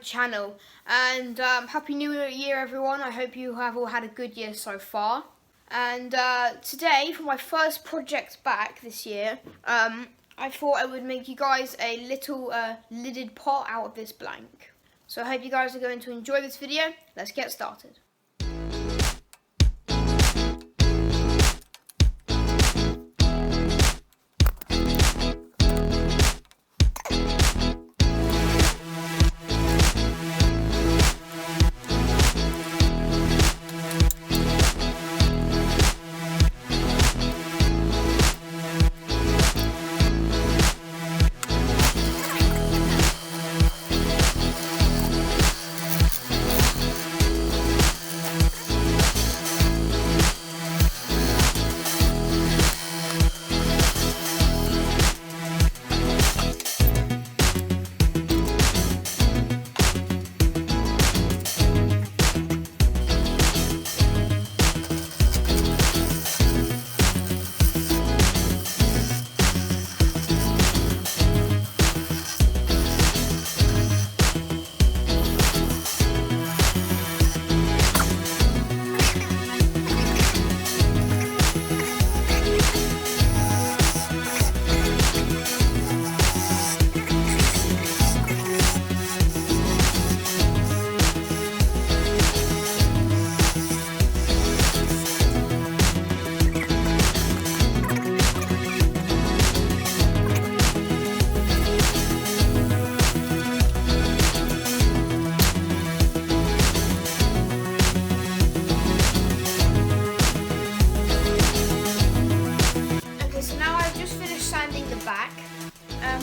channel, and Happy New Year everyone. I hope you have all had a good year so far. And today, for my first project back this year, I thought I would make you guys a little lidded pot out of this blank. So I hope you guys are going to enjoy this video. Let's get started.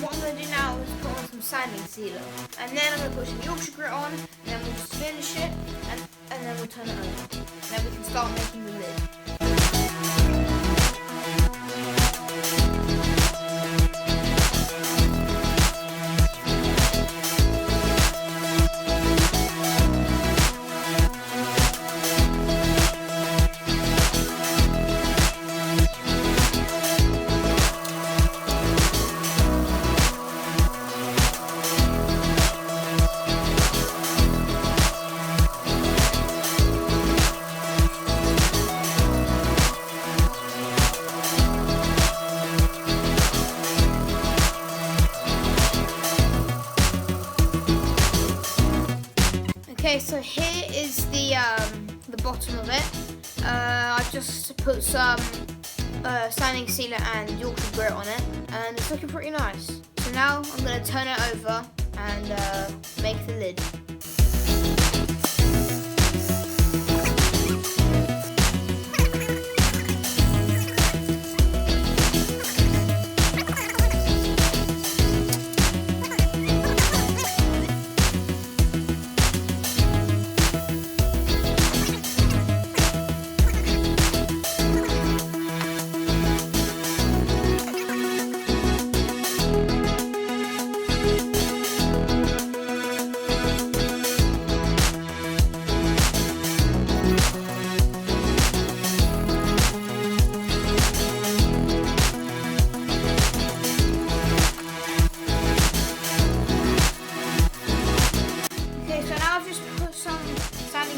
What I'm going to do now is put on some sanding sealer, and then I'm going to put some Yorkshire grit on, and then we'll just finish it, and then we'll turn it over. And then we can start making the lid. Okay, so here is the bottom of it. I've just put some sanding sealer and Yorkshire grit on it, and it's looking pretty nice. So now I'm going to turn it over and make the lid.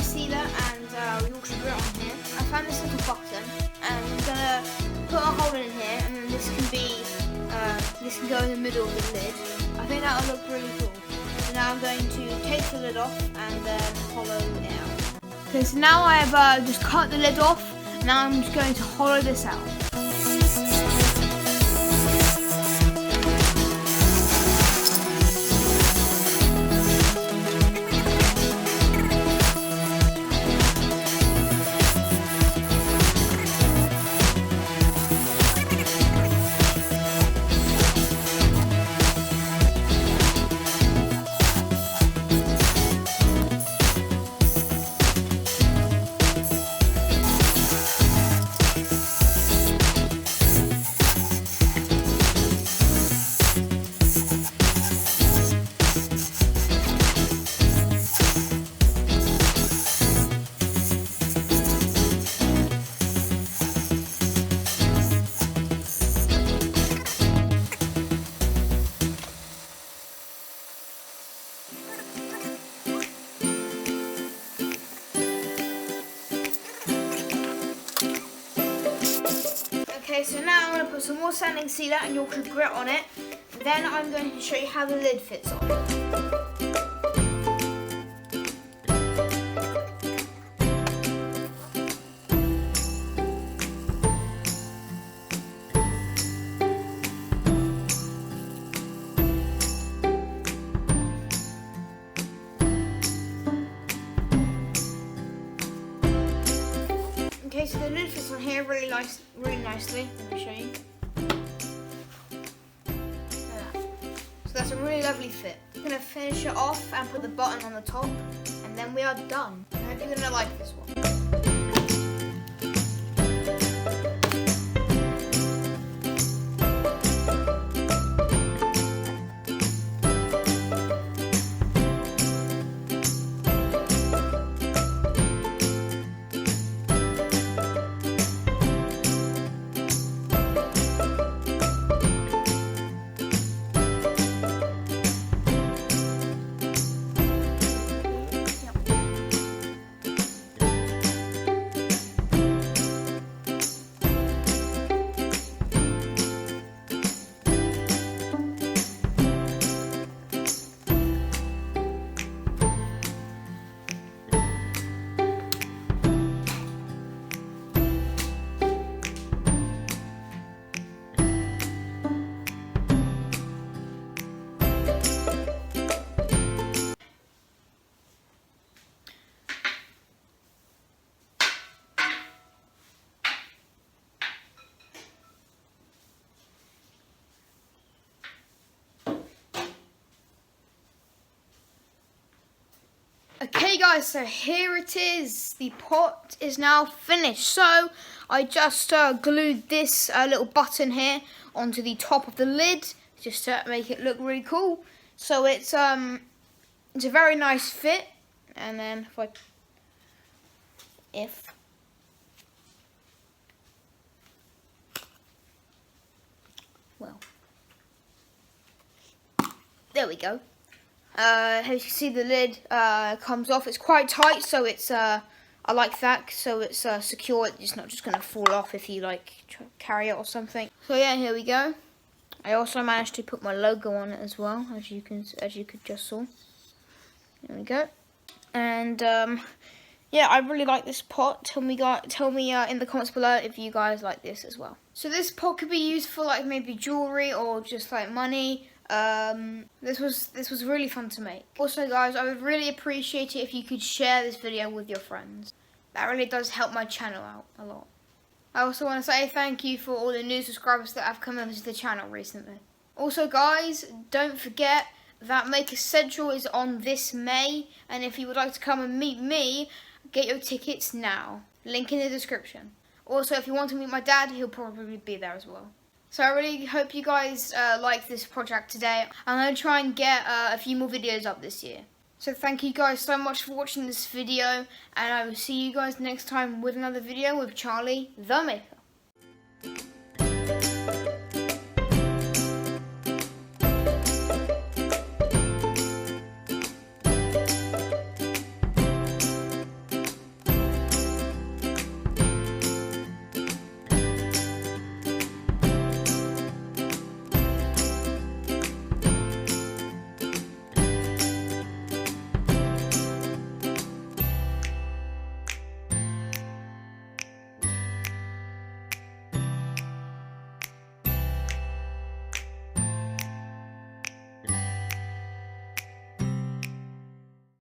Sealer and Yorkshire grit on here. I found this little button, and I'm gonna put a hole in here, and then this can go in the middle of the lid. I think that'll look really cool. So now I'm going to take the lid off and then hollow it out. Okay, so now I've just cut the lid off. Now I'm just going to hollow this out. Okay, so now I'm going to put some more sanding sealer and Yorkshire grit on it. Then I'm going to show you how the lid fits on. Okay, so the lid fits on here really nicely. Let me show you. So that's a really lovely fit. I'm gonna finish it off and put the button on the top, and then we are done. I hope you're gonna like this one. Okay guys, so here it is. The pot is now finished. So I just glued this little button here onto the top of the lid just to make it look really cool. So it's a very nice fit. And then there we go. As you can see, the lid comes off. It's quite tight, so it's I like that. So it's secure. It's not just gonna fall off if you like carry it or something. So yeah, here we go. I also managed to put my logo on it as well, as you could just saw. There we go. And yeah, I really like this pot. Tell me in the comments below if you guys like this as well. So this pot could be used for like maybe jewelry or just like money. This was really fun to make. Also guys, I would really appreciate it if you could share this video with your friends. That really does help my channel out a lot. I also want to say thank you for all the new subscribers that have come over to the channel recently. Also guys, don't forget that Maker Central is on this May, and if you would like to come and meet me, get your tickets now. Link in the description. Also, if you want to meet my dad, he'll probably be there as well. So I really hope you guys like this project today. I'm going to try and get a few more videos up this year. So thank you guys so much for watching this video, and I will see you guys next time with another video with Charlie the Maker.